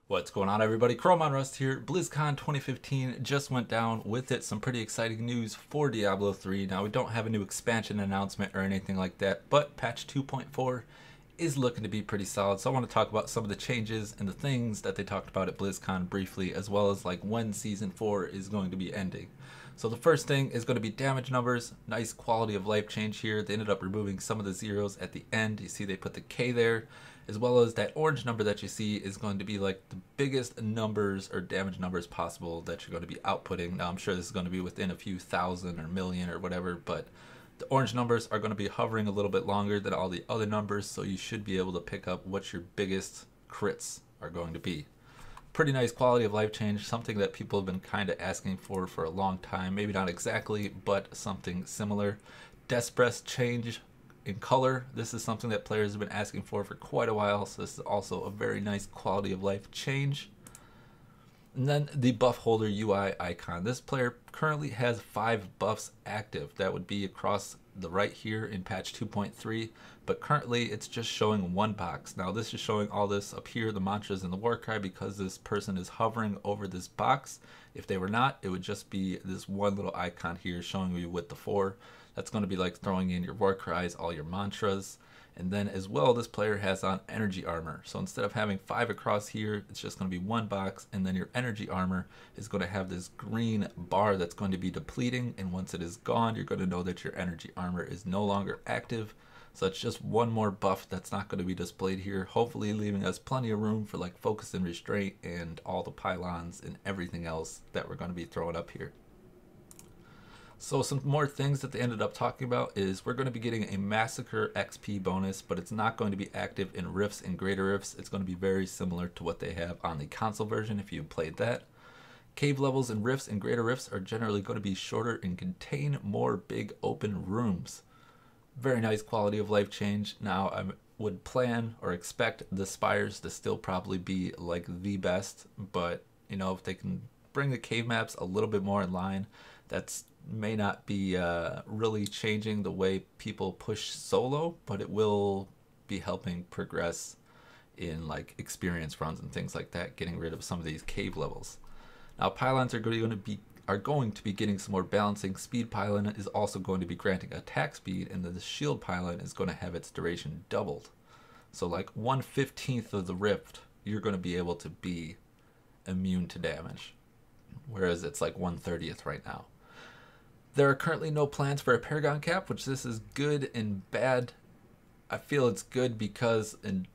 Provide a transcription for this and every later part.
What's going on, everybody? ChromeOnRust here. Blizzcon 2015 just went down. With it, some pretty exciting news for Diablo 3. Now, we don't have a new expansion announcement or anything like that, but patch 2.4 is looking to be pretty solid. So I want to talk about some of the changes and the things that they talked about at BlizzCon briefly, as well as like when Season 4 is going to be ending. So the first thing is going to be damage numbers. Nice quality of life change here. They ended up removing some of the zeros at the end. You see they put the K there, as well as that orange number that you see is going to be like the biggest numbers or damage numbers possible that you're going to be outputting. Now I'm sure this is going to be within a few thousand or million or whatever, but the orange numbers are going to be hovering a little bit longer than all the other numbers, so you should be able to pick up what your biggest crits are going to be. Pretty nice quality of life change, something that people have been kind of asking for a long time. Maybe not exactly, but something similar. Death Breath change in color. This is something that players have been asking for quite a while, so this is also a very nice quality of life change. And then the buff holder UI icon. This player currently has 5 buffs active. That would be across the right here in patch 2.3, but currently it's just showing one box. Now this is showing all this up here, the mantras and the war cry, because this person is hovering over this box. If they were not, it would just be this one little icon here showing you with the 4. That's going to be like throwing in your war cries, all your mantras. And then as well, this player has on energy armor. So instead of having 5 across here, it's just going to be one box, and then your energy armor is going to have this green bar that's going to be depleting, and once it is gone, you're going to know that your energy armor is no longer active. So it's just one more buff that's not going to be displayed here, hopefully leaving us plenty of room for like focus and restraint and all the pylons and everything else that we're going to be throwing up here. So some more things that they ended up talking about is we're going to be getting a Massacre XP bonus, but it's not going to be active in Rifts and Greater Rifts. It's going to be very similar to what they have on the console version if you played that. Cave levels in Rifts and Greater Rifts are generally going to be shorter and contain more big open rooms. Very nice quality of life change. Now I would plan or expect the spires to still probably be like the best, but you know, if they can bring the cave maps a little bit more in line, that's may not be really changing the way people push solo, but it will be helping progress in like experience runs and things like that, getting rid of some of these cave levels. Now pylons are going to be getting some more balancing. Speed pylon is also going to be granting attack speed, and then the shield pylon is going to have its duration doubled. So like 1/15 of the rift, you're going to be able to be immune to damage, whereas it's like 1/30 right now. There are currently no plans for a Paragon cap, which this is good and bad. I feel it's good because in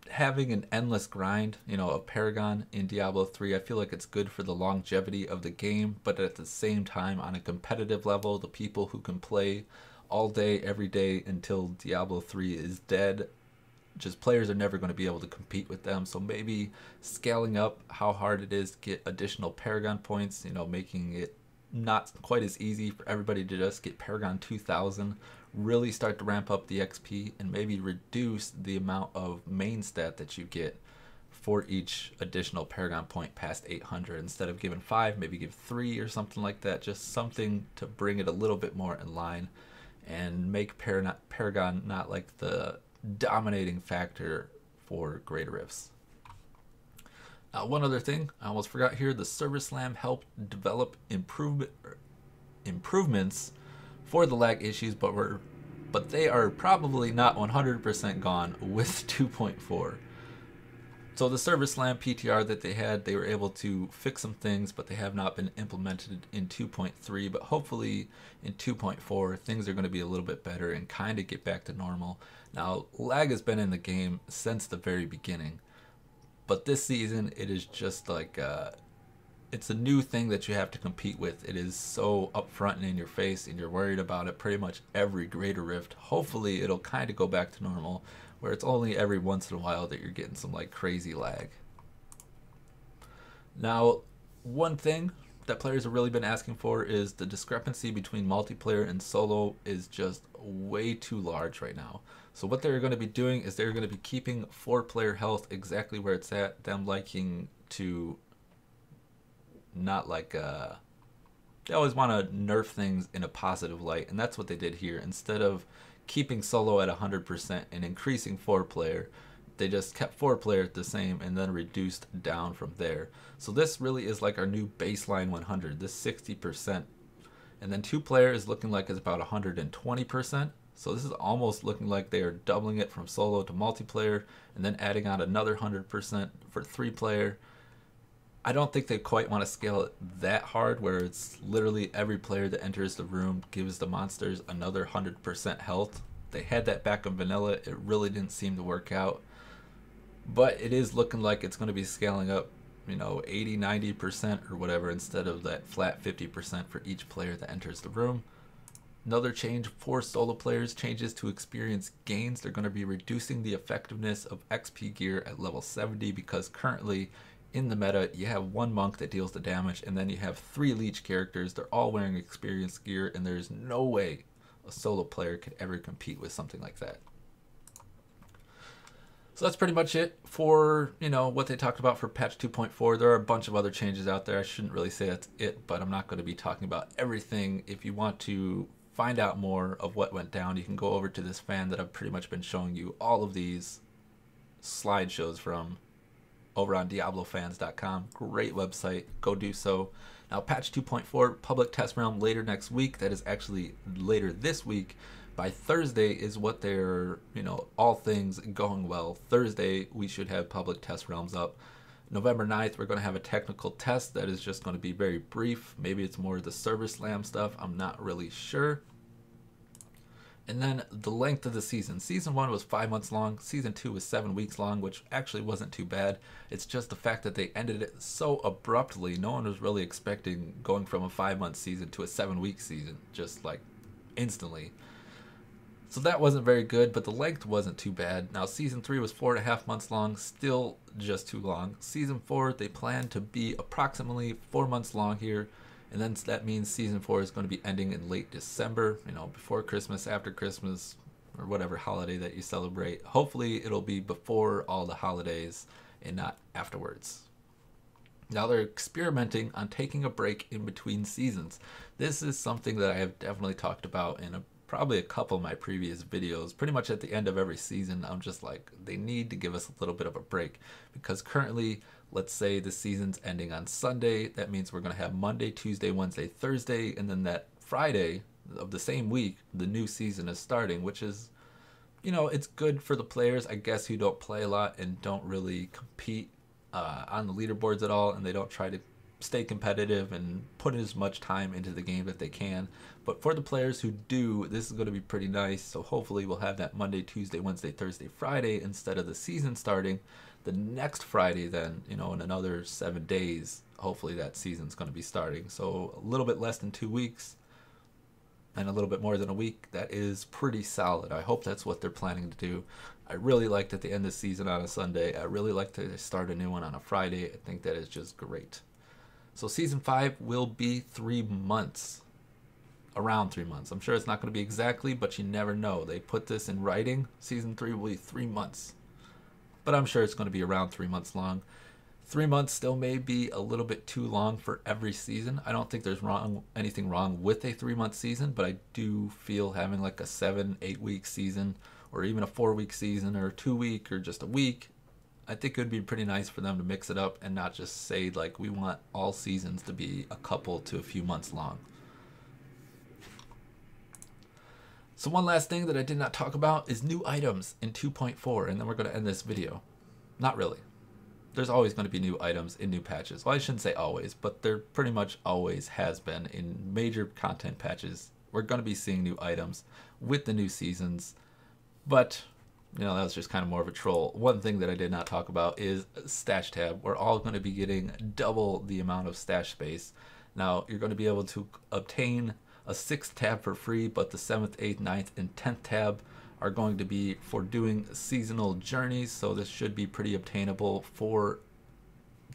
having an endless grind, you know, of Paragon in Diablo 3, I feel like it's good for the longevity of the game, but at the same time, on a competitive level, the people who can play all day, every day until Diablo 3 is dead, just players are never going to be able to compete with them. So maybe scaling up how hard it is to get additional Paragon points, you know, making it not quite as easy for everybody to just get Paragon 2000, really start to ramp up the XP, and maybe reduce the amount of main stat that you get for each additional Paragon point past 800. Instead of giving 5, maybe give 3 or something like that, just something to bring it a little bit more in line and make Paragon not like the dominating factor for Greater Rifts. One other thing I almost forgot here, the Server Slam helped develop improvements for the lag issues, but they are probably not 100% gone with 2.4. So the Server Slam PTR that they had, they were able to fix some things, but they have not been implemented in 2.3. But hopefully in 2.4 things are going to be a little bit better and kind of get back to normal. Now lag has been in the game since the very beginning, but this season it is just like it's a new thing that you have to compete with. It is so upfront and in your face, and you're worried about it pretty much every Greater Rift. Hopefully it'll kind of go back to normal, where it's only every once in a while that you're getting some like crazy lag. Now, one thing that players have really been asking for is the discrepancy between multiplayer and solo is just way too large right now. So what they're going to be doing is they're going to be keeping 4-player health exactly where it's at, them liking to not like they always want to nerf things in a positive light, and that's what they did here. Instead of keeping solo at 100% and increasing 4-player, They just kept 4-player the same and then reduced down from there. So this really is like our new baseline 100, this 60%. And then 2-player is looking like it's about 120%. So this is almost looking like they are doubling it from solo to multiplayer and then adding on another 100% for 3-player. I don't think they quite want to scale it that hard where it's literally every player that enters the room gives the monsters another 100% health. They had that back in vanilla. It really didn't seem to work out. But it is looking like it's going to be scaling up, you know, 80, 90% or whatever instead of that flat 50% for each player that enters the room. Another change for solo players, changes to experience gains. They're going to be reducing the effectiveness of XP gear at level 70 because currently in the meta you have one monk that deals the damage and then you have 3 leech characters. They're all wearing experience gear and there's no way a solo player could ever compete with something like that. So that's pretty much it for, you know, what they talked about for patch 2.4. There are a bunch of other changes out there. I shouldn't really say that's it, but I'm not going to be talking about everything. If you want to find out more of what went down, you can go over to this fan that I've pretty much been showing you all of these slideshows from over on DiabloFans.com. Great website. Go do so. Now, patch 2.4 public test realm later next week. That is actually later this week. By Thursday is what they're, you know, all things going well. Thursday, we should have public test realms up. November 9th, we're going to have a technical test that is just going to be very brief. Maybe it's more of the server slam stuff. I'm not really sure. And then the length of the season. Season 1 was 5 months long. Season 2 was 7 weeks long, which actually wasn't too bad. It's just the fact that they ended it so abruptly. No one was really expecting going from a 5-month season to a 7-week season, just like instantly. So that wasn't very good, but the length wasn't too bad. Now, Season 3 was 4.5 months long, still just too long. Season 4, they plan to be approximately 4 months long here, and then that means Season 4 is going to be ending in late December, you know, before Christmas, after Christmas, or whatever holiday that you celebrate. Hopefully, it'll be before all the holidays and not afterwards. Now, they're experimenting on taking a break in between seasons. This is something that I have definitely talked about in probably a couple of my previous videos. Pretty much at the end of every season, I'm just like, they need to give us a little bit of a break, because currently, let's say the season's ending on Sunday. That means we're going to have Monday, Tuesday, Wednesday, Thursday, and then that Friday of the same week, the new season is starting, which is, you know, it's good for the players, I guess, who don't play a lot and don't really compete on the leaderboards at all, and they don't try to stay competitive and put as much time into the game that they can. But for the players who do, this is going to be pretty nice. So hopefully we'll have that Monday, Tuesday, Wednesday, Thursday, Friday instead of the season starting the next Friday. Then, you know, in another 7 days, hopefully that season's going to be starting. So a little bit less than 2 weeks and a little bit more than a week. That is pretty solid. I hope that's what they're planning to do. I really like that they end the season on a Sunday. I really like that they start a new one on a Friday. I think that is just great. So Season 5 will be 3 months. Around 3 months. I'm sure it's not going to be exactly, but you never know. They put this in writing. Season 3 will be 3 months. But I'm sure it's going to be around 3 months long. 3 months still may be a little bit too long for every season. I don't think there's anything wrong with a 3-month season, but I do feel having like a 7-8 week season, or even a 4-week season, or a 2-week, or just a week, I think it would be pretty nice for them to mix it up and not just say, like, we want all seasons to be a couple to a few months long. So one last thing that I did not talk about is new items in 2.4, and then we're going to end this video. Not really. There's always going to be new items in new patches. Well, I shouldn't say always, but there pretty much always has been in major content patches. We're going to be seeing new items with the new seasons, but you know, that was just kind of more of a troll. One thing that I did not talk about is stash tab. We're all going to be getting double the amount of stash space. Now, you're going to be able to obtain a 6th tab for free, but the 7th, 8th, 9th, and 10th tab are going to be for doing seasonal journeys, so this should be pretty obtainable for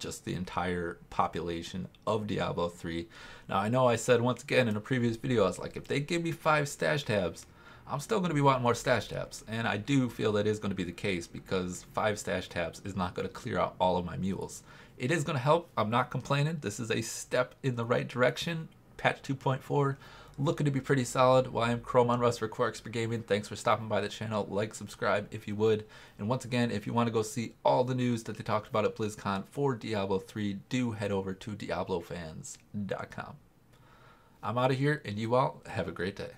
just the entire population of Diablo 3. Now, I know I said once again in a previous video, I was like, if they give me 5 stash tabs, I'm still going to be wanting more stash tabs, and I do feel that is going to be the case, because 5 stash tabs is not going to clear out all of my mules. It is going to help. I'm not complaining. This is a step in the right direction. Patch 2.4 looking to be pretty solid. Well, I am ChromeOnRust for Core Expert Gaming. Thanks for stopping by the channel. Like, subscribe if you would. And once again, if you want to go see all the news that they talked about at BlizzCon for Diablo 3, do head over to DiabloFans.com. I'm out of here, and you all have a great day.